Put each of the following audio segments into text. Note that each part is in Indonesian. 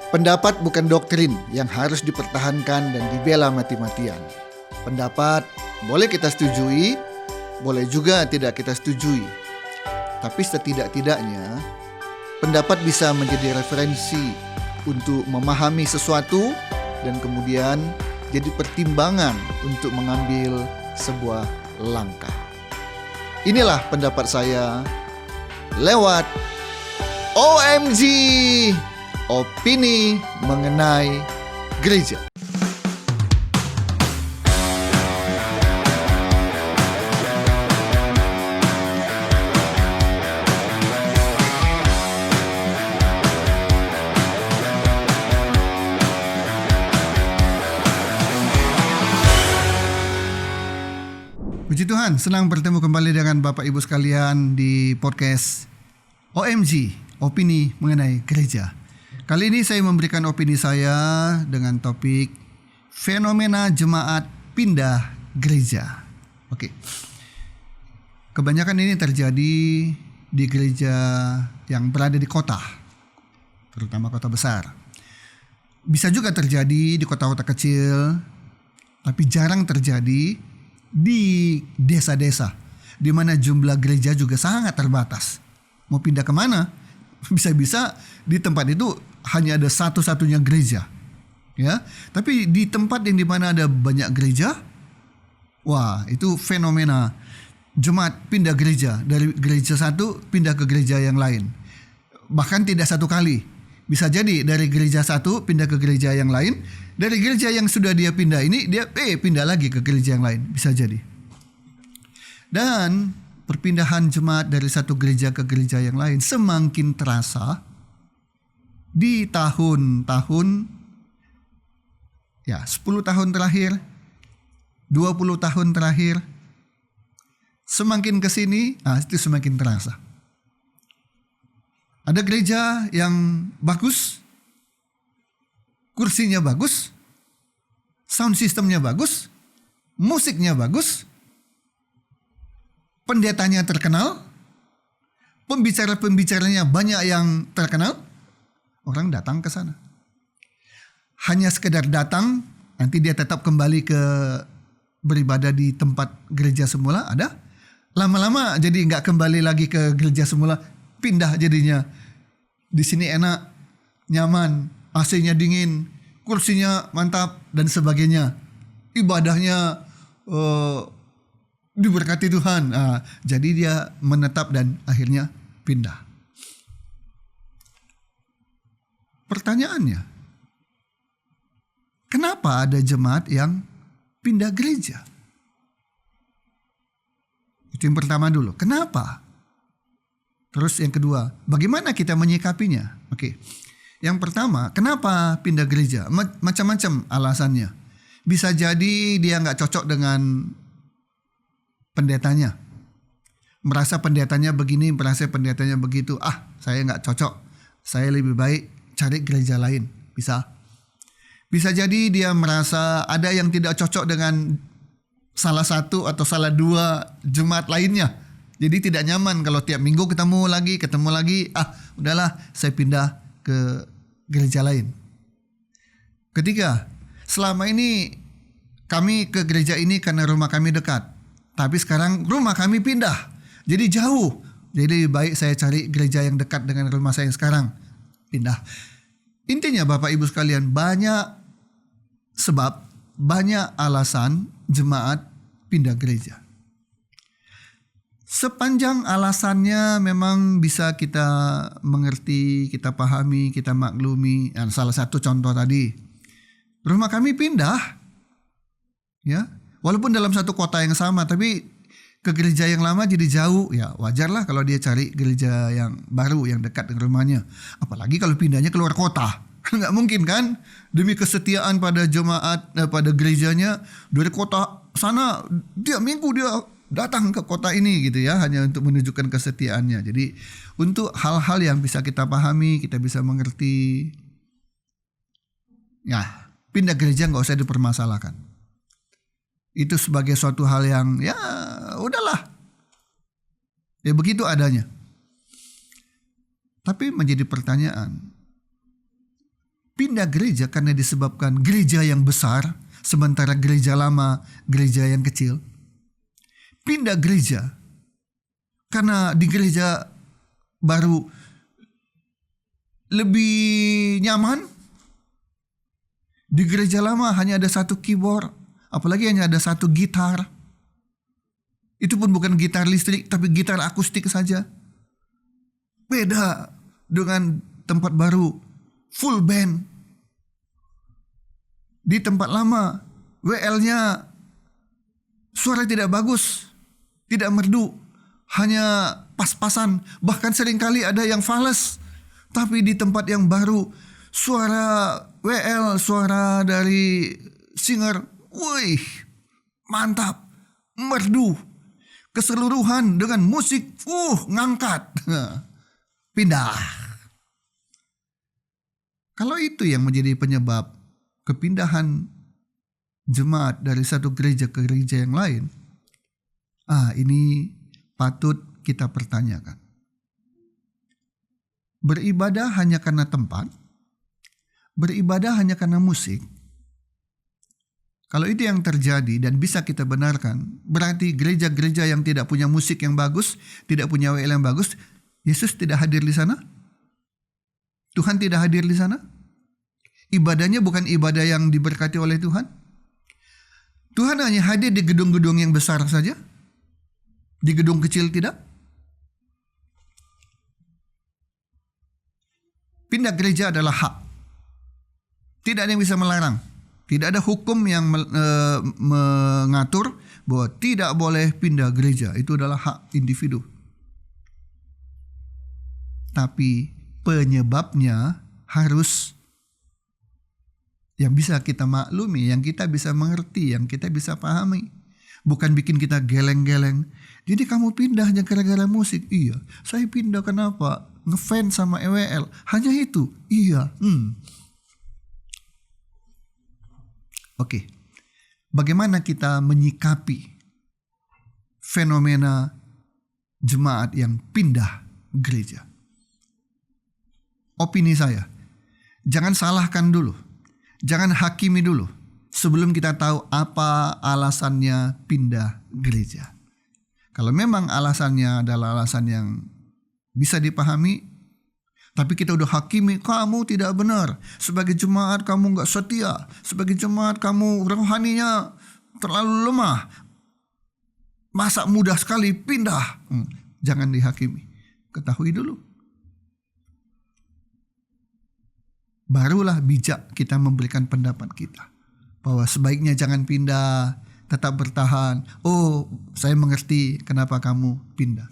Pendapat bukan doktrin yang harus dipertahankan dan dibela mati-matian. Pendapat boleh kita setujui, boleh juga tidak kita setujui. Tapi setidak-tidaknya, pendapat bisa menjadi referensi untuk memahami sesuatu dan kemudian jadi pertimbangan untuk mengambil sebuah langkah. Inilah pendapat saya lewat OMG, opini mengenai gereja. Puji Tuhan, senang bertemu kembali dengan Bapak Ibu sekalian di podcast OMG, opini mengenai gereja. Kali ini saya memberikan opini saya dengan topik fenomena jemaat pindah gereja. Oke. Kebanyakan ini terjadi di gereja yang berada di kota, terutama kota besar. Bisa juga terjadi di kota-kota kecil, tapi jarang terjadi di desa-desa di mana jumlah gereja juga sangat terbatas. Mau pindah kemana? Bisa-bisa di tempat itu hanya ada satu-satunya gereja, ya. Tapi di tempat yang dimana ada banyak gereja, wah, itu fenomena jemaat pindah gereja, dari gereja satu pindah ke gereja yang lain. Bahkan tidak satu kali, bisa jadi dari gereja satu pindah ke gereja yang lain, dari gereja yang sudah dia pindah ini dia pindah lagi ke gereja yang lain, bisa jadi. Dan perpindahan jemaat dari satu gereja ke gereja yang lain semakin terasa di tahun-tahun, ya, 10 tahun terakhir, 20 tahun terakhir. Semakin ke sini, itu semakin terasa. Ada gereja yang bagus, kursinya bagus, sound systemnya bagus, musiknya bagus, pendetanya terkenal, pembicara-pembicaranya banyak yang terkenal, orang datang ke sana. Hanya sekedar datang, nanti dia tetap kembali ke beribadah di tempat gereja semula, ada. Lama-lama jadi nggak kembali lagi ke gereja semula, pindah jadinya. Di sini enak, nyaman, AC-nya dingin, kursinya mantap, dan sebagainya. Ibadahnya diberkati Tuhan. Jadi dia menetap dan akhirnya pindah. Pertanyaannya, kenapa ada jemaat yang pindah gereja? Itu yang pertama dulu. Kenapa? Terus yang kedua, bagaimana kita menyikapinya? Oke. Yang pertama, kenapa pindah gereja? Macam-macam alasannya. Bisa jadi dia nggak cocok dengan pendetanya. Merasa pendetanya begini, merasa pendetanya begitu. Saya nggak cocok. Saya lebih baik cari gereja lain. Bisa. Bisa jadi dia merasa ada yang tidak cocok dengan salah satu atau salah dua jemaat lainnya. Jadi tidak nyaman kalau tiap minggu ketemu lagi. Udahlah, saya pindah ke gereja lain. Ketiga, selama ini kami ke gereja ini karena rumah kami dekat. Tapi sekarang rumah kami pindah, jadi jauh. Jadi baik saya cari gereja yang dekat dengan rumah saya yang sekarang. Pindah. Intinya Bapak Ibu sekalian, banyak sebab, banyak alasan jemaat pindah gereja. Sepanjang alasannya memang bisa kita mengerti, kita pahami, kita maklumi. Salah satu contoh tadi, rumah kami pindah, ya, walaupun dalam satu kota yang sama, tapi ke gereja yang lama jadi jauh. Ya wajarlah kalau dia cari gereja yang baru, yang dekat dengan rumahnya. Apalagi kalau pindahnya keluar kota, nggak mungkin kan? Demi kesetiaan pada jemaat, pada gerejanya, dari kota sana tiap minggu dia datang ke kota ini gitu ya, hanya untuk menunjukkan kesetiaannya. Jadi untuk hal-hal yang bisa kita pahami, kita bisa mengerti, ya pindah gereja nggak usah dipermasalahkan. Itu sebagai suatu hal yang ya udahlah, ya begitu adanya. Tapi menjadi pertanyaan, Pindah gereja karena disebabkan gereja yang besar, sementara gereja lama, gereja yang kecil. Pindah gereja karena di gereja baru lebih nyaman. Di gereja lama hanya ada satu keyboard, apalagi hanya ada satu gitar. Itu pun bukan gitar listrik, tapi gitar akustik saja. Beda dengan tempat baru, full band. Di tempat lama, WL-nya suara tidak bagus, tidak merdu, hanya pas-pasan, bahkan seringkali ada yang fals. Tapi di tempat yang baru, suara WL, suara dari singer, wih, mantap, merdu, keseluruhan dengan musik, ngangkat. Pindah. Kalau itu yang menjadi penyebab kepindahan jemaat dari satu gereja ke gereja yang lain, ini patut kita pertanyakan. Beribadah hanya karena tempat, beribadah hanya karena musik. Kalau itu yang terjadi dan bisa kita benarkan, berarti gereja-gereja yang tidak punya musik yang bagus, tidak punya WL yang bagus, Yesus tidak hadir di sana? Tuhan tidak hadir di sana? Ibadahnya bukan ibadah yang diberkati oleh Tuhan? Tuhan hanya hadir di gedung-gedung yang besar saja? Di gedung kecil tidak? Pindah gereja adalah hak. Tidak ada yang bisa melarang. Tidak ada hukum yang mengatur bahwa tidak boleh pindah gereja. Itu adalah hak individu. Tapi penyebabnya harus yang bisa kita maklumi, yang kita bisa mengerti, yang kita bisa pahami. Bukan bikin kita geleng-geleng. Jadi kamu pindah hanya gara-gara musik? Iya. Saya pindah kenapa? Ngefans sama EWL. Hanya itu? Iya. Oke. Bagaimana kita menyikapi fenomena jemaat yang pindah gereja? Opini saya, jangan salahkan dulu, jangan hakimi dulu sebelum kita tahu apa alasannya pindah gereja. Kalau memang alasannya adalah alasan yang bisa dipahami, tapi kita udah hakimi, kamu tidak benar, sebagai jemaat kamu gak setia, sebagai jemaat kamu rohaninya terlalu lemah, masa mudah sekali pindah. Jangan dihakimi, ketahui dulu. Barulah bijak kita memberikan pendapat kita. Bahwa sebaiknya jangan pindah, tetap bertahan. Oh, saya mengerti kenapa kamu pindah.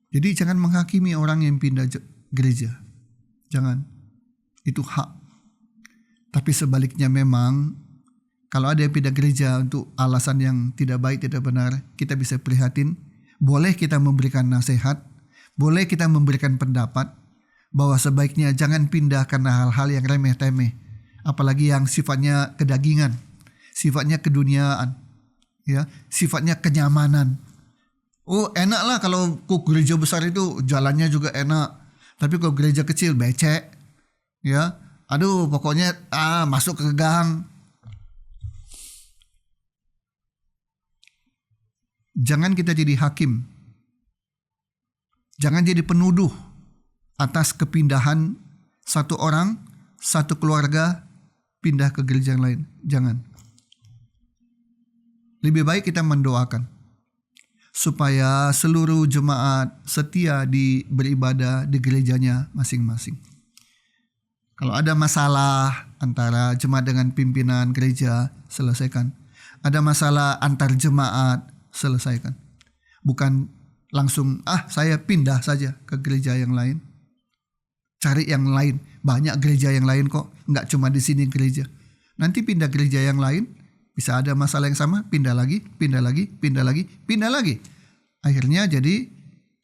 Jadi jangan menghakimi orang yang pindah gereja. Jangan. Itu hak. Tapi sebaliknya memang, kalau ada yang pindah gereja untuk alasan yang tidak baik, tidak benar, kita bisa prihatin. Boleh kita memberikan nasihat. Boleh kita memberikan pendapat. Bahwa sebaiknya jangan pindah karena hal-hal yang remeh-temeh, apalagi yang sifatnya kedagingan, sifatnya keduniaan, ya, sifatnya kenyamanan. Oh, enaklah kalau ke gereja besar itu jalannya juga enak, tapi kalau gereja kecil becek, ya, aduh pokoknya masuk ke gang. Jangan kita jadi hakim, jangan jadi penuduh atas kepindahan satu orang, satu keluarga pindah ke gereja yang lain. Jangan. Lebih baik kita mendoakan supaya seluruh jemaat setia beribadah di gerejanya masing-masing. Kalau ada masalah antara jemaat dengan pimpinan gereja, selesaikan. Ada masalah antar jemaat, selesaikan. Bukan langsung, saya pindah saja ke gereja yang lain. Cari yang lain, banyak gereja yang lain kok, nggak cuma di sini gereja. Nanti pindah gereja yang lain, bisa ada masalah yang sama, pindah lagi, pindah lagi, pindah lagi, pindah lagi. Akhirnya jadi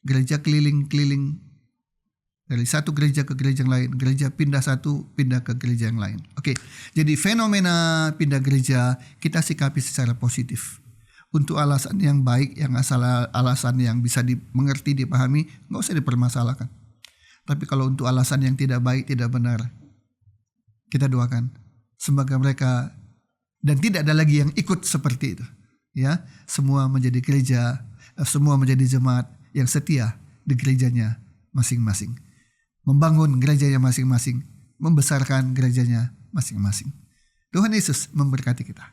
gereja keliling-keliling dari satu gereja ke gereja yang lain, gereja pindah satu, pindah ke gereja yang lain. Oke, jadi fenomena pindah gereja kita sikapi secara positif. Untuk alasan yang baik, yang alasan yang bisa dimengerti, dipahami, nggak usah dipermasalahkan. Tapi kalau untuk alasan yang tidak baik, tidak benar, Kita doakan semoga mereka dan tidak ada lagi yang ikut seperti itu. Ya, semua menjadi gereja, semua menjadi jemaat yang setia di gerejanya masing-masing. Membangun gerejanya masing-masing, membesarkan gerejanya masing-masing. Tuhan Yesus memberkati kita.